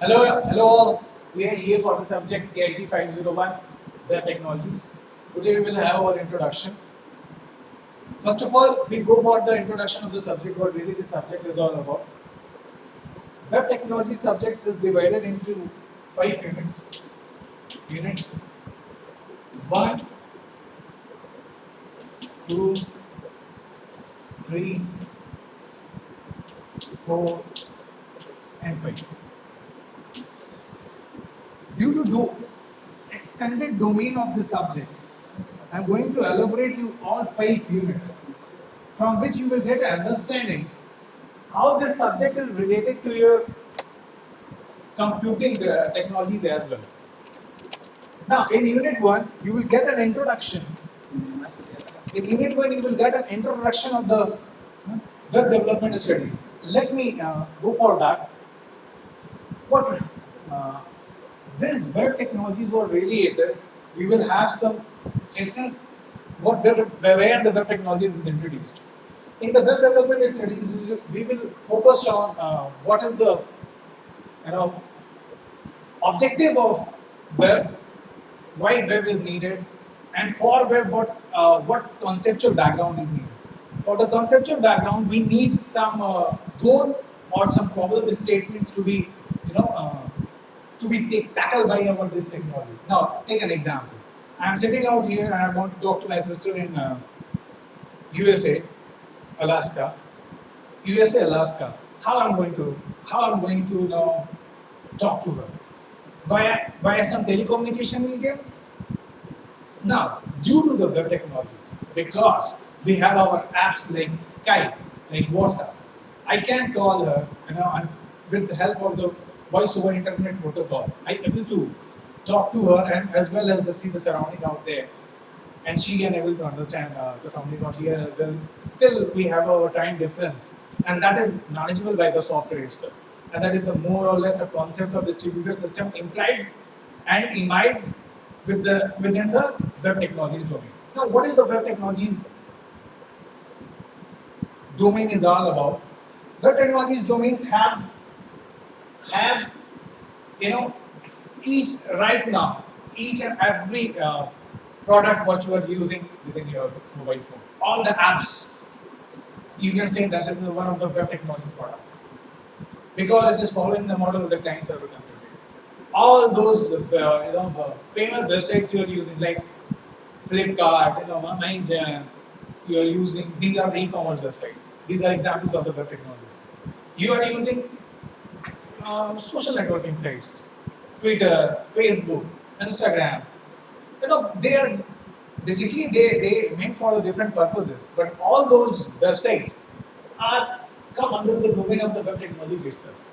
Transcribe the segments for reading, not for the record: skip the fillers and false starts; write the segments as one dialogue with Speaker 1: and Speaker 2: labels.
Speaker 1: Hello all. We are here for the subject KIT 501, Web Technologies. Today we will have our introduction. First of all, we go for the introduction of the subject, what really the subject is all about. Web Technology subject is divided into 5 units. Unit 1, 2, 3, 4, and 5. Due to extended domain of the subject, I am going to elaborate you all 5 units, from which you will get an understanding how this subject is related to your computing technologies as well. Now, in unit 1, you will get an introduction. In unit 1, you will get an introduction of the web development studies. Let me go for that. What this web technologies, what really it is, we will have some essence where the web technologies is introduced. In the web development studies, we will focus on what is the you know objective of web, why web is needed, and for web what conceptual background is needed. For the conceptual background, we need some goal or some problem statements to be you know uh, tackled by our these technologies. Now, take an example. I am sitting out here and I want to talk to my sister in USA, Alaska. USA, Alaska. How I'm going to talk to her via some telecommunication medium. Now, due to the web technologies, because we have our apps like Skype, like WhatsApp, I can call her, and with the help of the voice over internet protocol, I able to talk to her and as well as see the surrounding out there, and she can able to understand the surrounding out here as well. Still, we have our time difference, and that is manageable by the software itself, and that is the more or less a concept of distributed system implied and imbibed within the web technologies domain. Now, what is the web technologies domain is all about? Web technologies domains have you know each right now each and every product what you are using within your mobile phone. All the apps, you can say that this is one of the web technologies product because it is following the model of the client server computing. All those famous websites you are using like Flipkart, MyJam, you are using, these are the e-commerce websites. These are examples of the web technologies. You are using social networking sites, Twitter, Facebook, Instagram. They are basically they meant for different purposes, but all those websites are come under the domain of the web technology itself.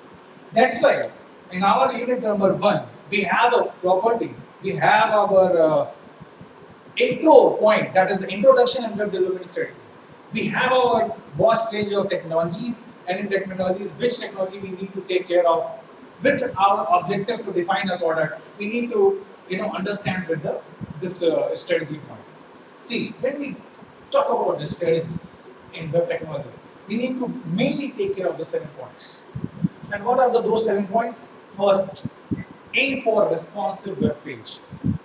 Speaker 1: That's why in our unit number 1, we have a property, we have our intro point, that is the introduction and web development strategies. We have our vast range of technologies, and in technologies, which technology we need to take care of, which our objective to define a product, we need to understand with the this strategy point. See, when we talk about the strategies in web technologies, we need to mainly take care of the 7 points. And what are those 7 points? First, aim for responsive web page,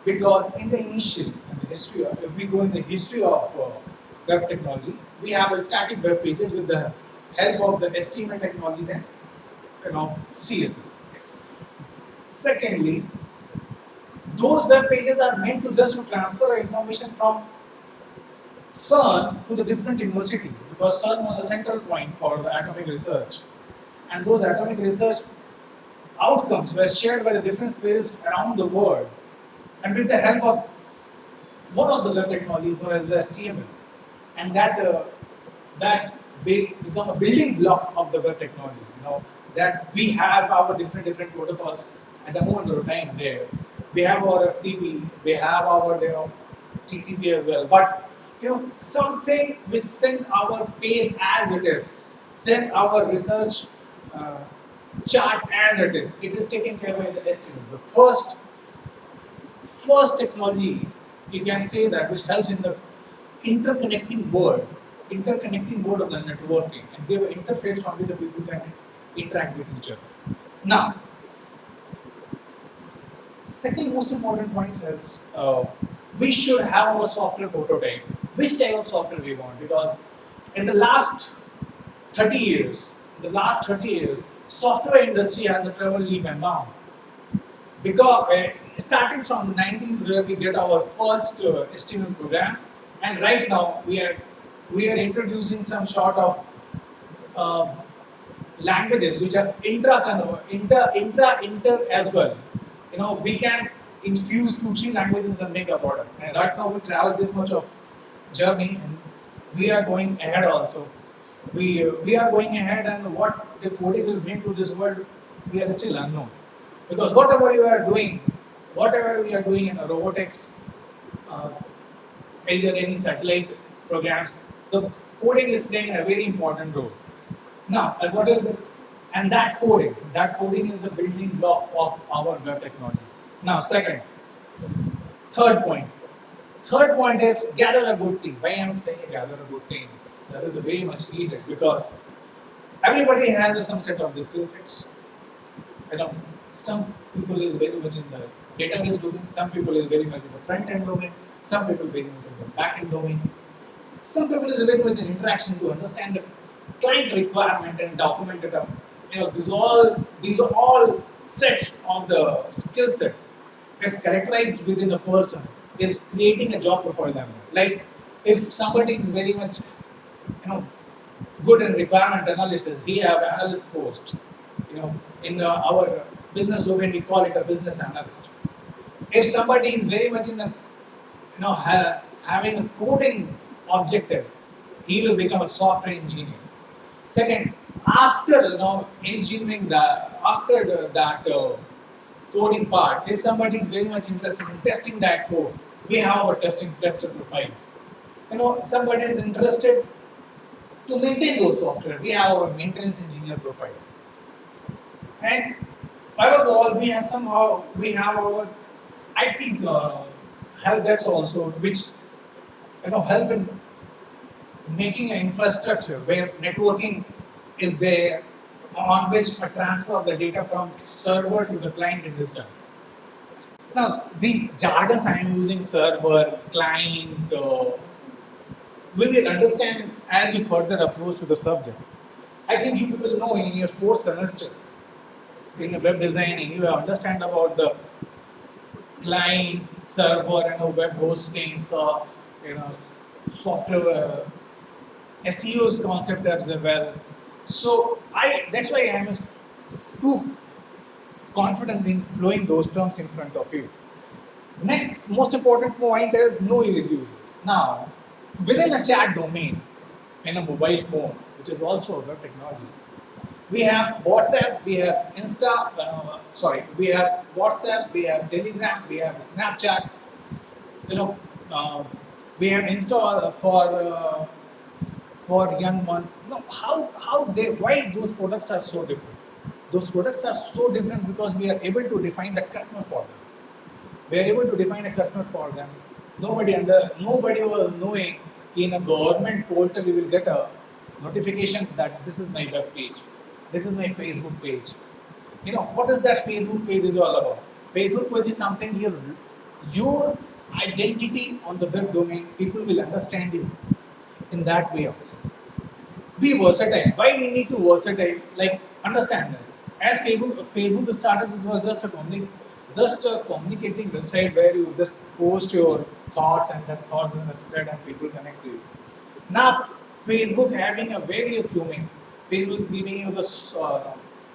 Speaker 1: because in the initial in the history of, if we go in the history of web technology, we have a static web pages with the help of the HTML technologies and CSS. Secondly, those web pages are meant to just to transfer information from CERN to the different universities, because CERN was a central point for the atomic research, and those atomic research outcomes were shared by the different fields around the world, and with the help of one of the web technologies known as the HTML, and that become a building block of the web technologies. That we have our different protocols at the moment of time there. We have our FTP, we have our TCP as well, but something which send our page as it is, send our research uh, chart as it is. It is taken care by the HTML. The first technology, you can say that, which helps in the interconnecting word of the networking, and give an interface from which the people can interact with each other. Now, Second most important point is we should have our software prototype. Which type of software we want? Because in the last 30 years, software industry has a traveled leap and bound. Because starting from the 90s where we get our first HTML program, and right now we are introducing some sort of uh, languages which are inter as well. We can infuse 2 3 languages and make a product. And right now we travel this much of journey, and we are going ahead also. We are going ahead, and what the coding will bring to this world, we are still unknown. Because whatever we are doing in robotics, uh, either any satellite programs, the coding is playing a very important role. Now, and what is the and that coding is the building block of our web technologies. Now, third point. Third point is gather a good team. Why I'm saying gather a good team? That is very much needed because everybody has some set of skill sets. You know, some people is very much in the database domain, some people is very much in the front end domain, some people very much in the back end domain. Some people is very much in interaction to understand the client requirement and document it up. These are all sets of the skill set is characterized within a person is creating a job for them. Like if somebody is very much you know good in requirement analysis, we have analyst post. In our business domain, we call it a business analyst. If somebody is very much in the having a coding objective, he will become a software engineer. Second, after engineering that coding part, if somebody is very much interested in testing that code, we have our tester profile. Somebody is interested to maintain those software, we have our maintenance engineer profile. And above all, we have our IT help desk also, which help in making an infrastructure where networking is there, on which a transfer of the data from server to the client is done. Now, these jargons I am using, server, client, we will understand as you further approach to the subject. I think you people know in your fourth semester in web designing, you understand about the client, server, and web hosting, so you know, software SEO's concept as well. So that's why I am too confident in flowing those terms in front of you. Next most important point is know your users. Now, within a chat domain in a mobile phone, which is also web technologies, we have WhatsApp, we have we have WhatsApp, we have Telegram, we have Snapchat. You know, uh, we have Insta for young ones. No, why those products are so different? Those products are so different because we are able to define the customer for them. We are able to define a customer for them. Nobody was knowing in a government portal you will get a notification that this is my web page, this is my Facebook page. What is that Facebook page is all about? Facebook page is something your identity on the web domain. People will understand you in that way also. Be versatile. Why we need to versatile? Like understand this. As Facebook started, this was just a communicating website where you just post your thoughts and that thoughts in a spread and people connect to you. Now Facebook having a various domain. Facebook is giving you the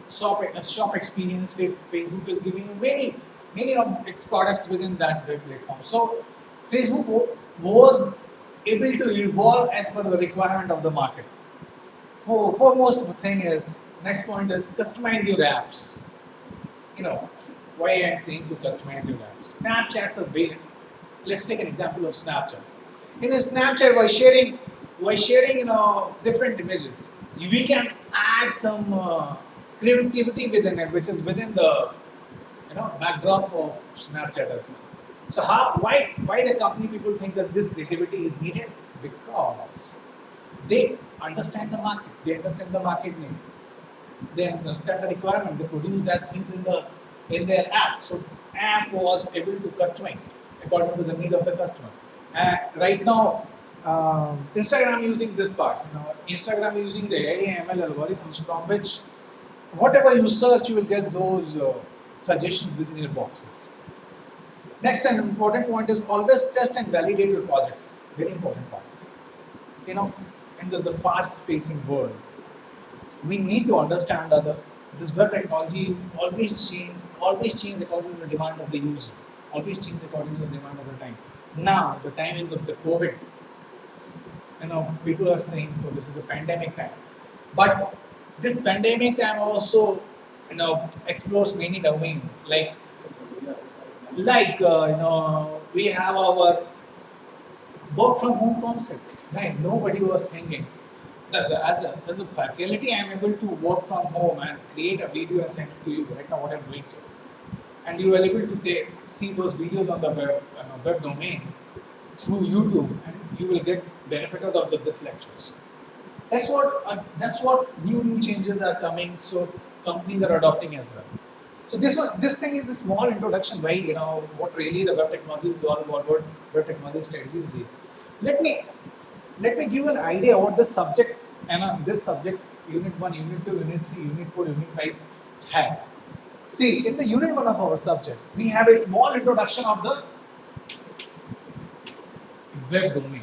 Speaker 1: shop experience. Facebook is giving you many of its products within that web platform. So Facebook was able to evolve as per the requirement of the market. Foremost thing is next point is customize your apps. You know why I'm saying to customize your apps. Snapchat's a way. Let's take an example of Snapchat. In a Snapchat, by sharing different images, we can add some creativity within it, which is within the backdrop of Snapchat as well. So why the company people think that this creativity is needed? Because they understand the market, they understand the market need, they understand the requirement, they produce that things in their app. So app was able to customize according to the need of the customer. Right now, Instagram using this part. Instagram using the AI ML algorithms from which whatever you search, you will get those suggestions within your boxes. Next, an important point is always test and validate your projects. Very important part. You know, in the fast-pacing world, we need to understand that this web technology always change according to the demand of the user, always change according to the demand of the time. Now, the time is the COVID. People are saying so. This is a pandemic time, but this pandemic time also, explores many domains we have our work from home concept. Right? Nobody was thinking. As a faculty, I'm able to work from home and create a video and send it to you. Right now, what I'm doing so, and you are able to see those videos on the web domain through YouTube, and you will get benefit out of this lectures. That's what new changes are coming. So companies are adopting as well. So this thing is a small introduction why what really the web technology is all about, what web technology strategies is. Let me give you an idea what this subject and this subject unit 1, unit 2, unit 3, unit 4, unit 5 has. See, in the unit 1 of our subject, we have a small introduction of the web domain.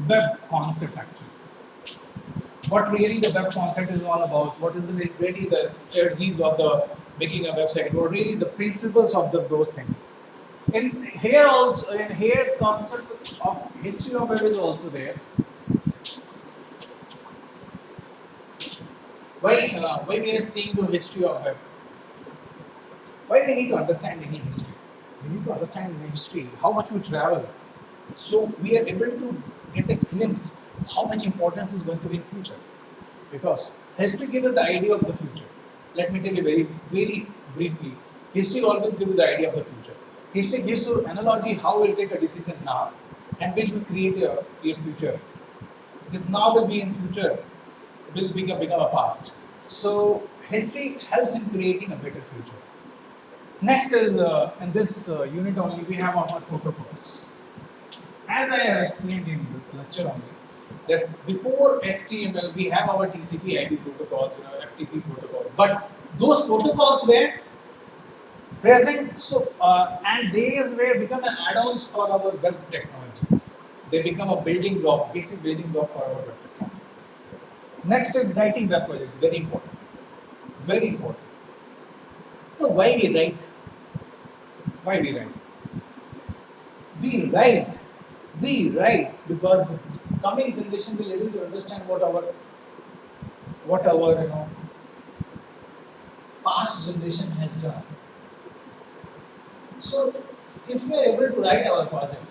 Speaker 1: Web concept actually. What really the web concept is all about, what is really the strategies of the making a website, what really the principles of those things. And here also, and here concept of history of web is also there. Why we are seeing the history of web? Why we need to understand any history? We need to understand any history, how much we travel. So we are able to get a glimpse of how much importance is going to be in future. Because history gives us the idea of the future. Let me tell you very, very briefly. History always gives you the idea of the future. History gives you analogy how we'll take a decision now and which will create a future. This now will be in future, will become a past. So history helps in creating a better future. Next is, in this unit only, we have our protocols. As I have explained in this lecture only, that before HTML, we have our TCP/IP protocols, FTP protocols, but those protocols were present, and these were become an add-ons for our web technologies. They become a building block, basic building block for our web technologies. Next is writing web projects, very important. Very important. So why we write? Why we write? We write. We write because the coming generation will be able to understand what our past generation has done. So if we are able to write our project,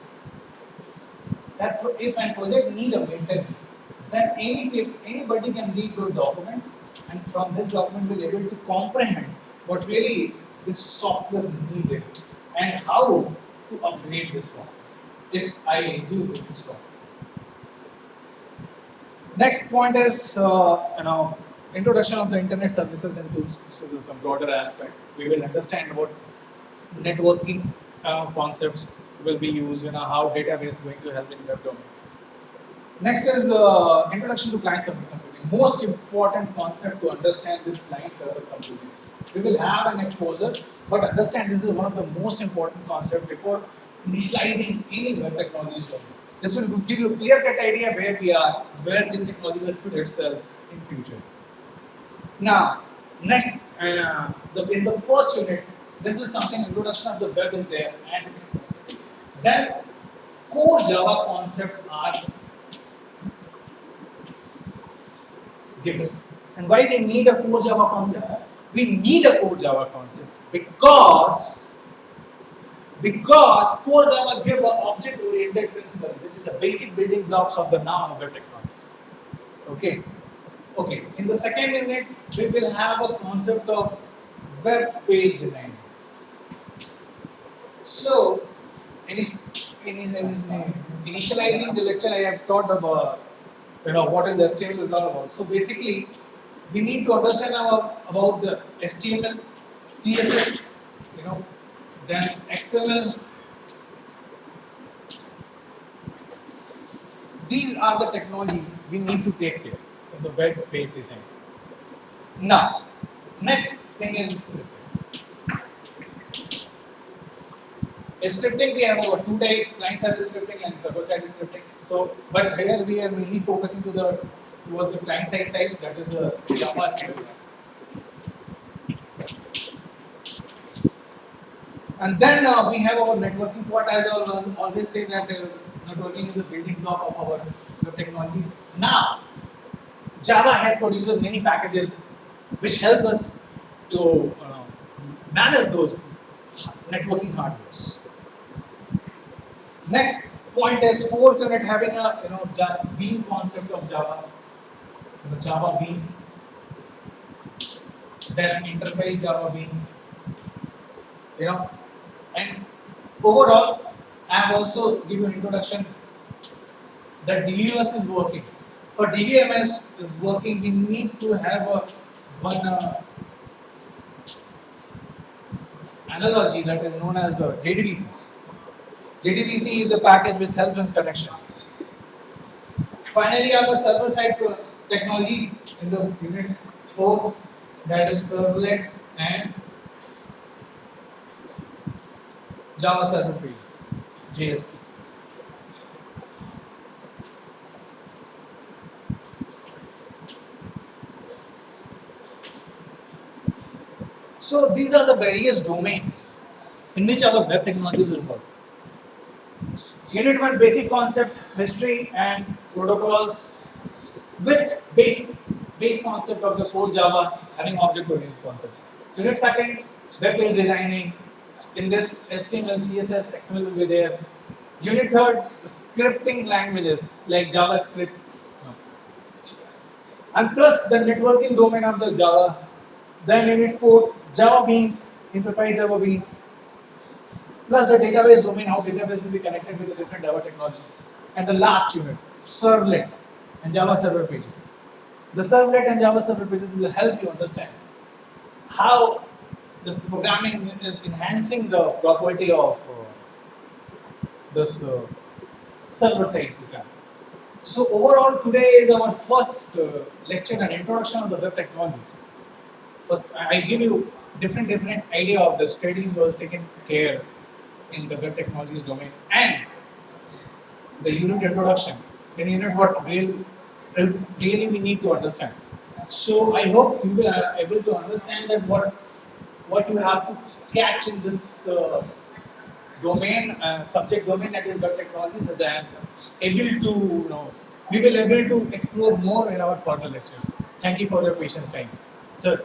Speaker 1: if a project need a maintenance, then anybody can read your document, and from this document will be able to comprehend what really this software needed and how to upgrade this one. If I do this is wrong. Next point is introduction of the internet services and tools. This is some broader aspect. We will understand what networking concepts will be used, how database is going to help in web domain. Next is introduction to client-server computing. Most important concept to understand this client-server computing. We will have an exposure, but understand this is one of the most important concepts before initializing any web technologies. This will give you a clear-cut idea where we are, where this technology will fit itself in future. Now, next, in the first unit, this is something introduction of the web is there, and then core Java concepts are given. And why we need a core Java concept? We need a core Java concept because core Java gives an object-oriented principle, which is the basic building blocks of the now web technologies. Okay. In the second unit, we will have a concept of web page design. So, initializing the lecture, I have taught about what is HTML is all about. So basically, we need to understand about the HTML, CSS, then XML. These are the technologies we need to take care in the web page design. Now, next thing is scripting. In scripting, we have over two types: client-side scripting and server-side scripting. So, but here we are mainly focusing towards the client-side type, that is the Java script. And then we have our networking part. As I always say that networking is the building block of our web technology. Now, Java has produces many packages which help us to manage those networking hardwares. Next point is fourth unit having a bean concept of Java, the Java beans, then enterprise Java beans, you know, and overall, I have also give you an introduction that DBMS is working. For DBMS is working, we need to have a one analogy that is known as the JDBC. JDBC is the package which helps in connection. Finally, are the server-side technologies in the unit 4, that is servlet and Java Server Pages, JSP. So these are the various domains in which our web technologies will work. Unit 1 basic concept, history and protocols with base concept of the core Java having object oriented concept. Unit 2 web page designing. In this HTML, CSS, XML will be there. Unit 3 scripting languages like JavaScript and plus the networking domain of the Java. Then unit 4 Java Beans, enterprise Java Beans, plus the database domain, how database will be connected with the different Java technologies. And the last unit, servlet and Java server pages. The servlet and Java server pages will help you understand how the programming is enhancing the property of this server-side program. So overall, today is our first lecture and introduction of the web technologies. First, I give you different idea of the studies was taken care in the web technologies domain and the unit introduction. In unit, what really we need to understand. So I hope you will be able to understand that what you have to catch in this domain, subject domain, that is web technologies, is that able to we will able to explore more in our further lectures. Thank you for your patience time, sir.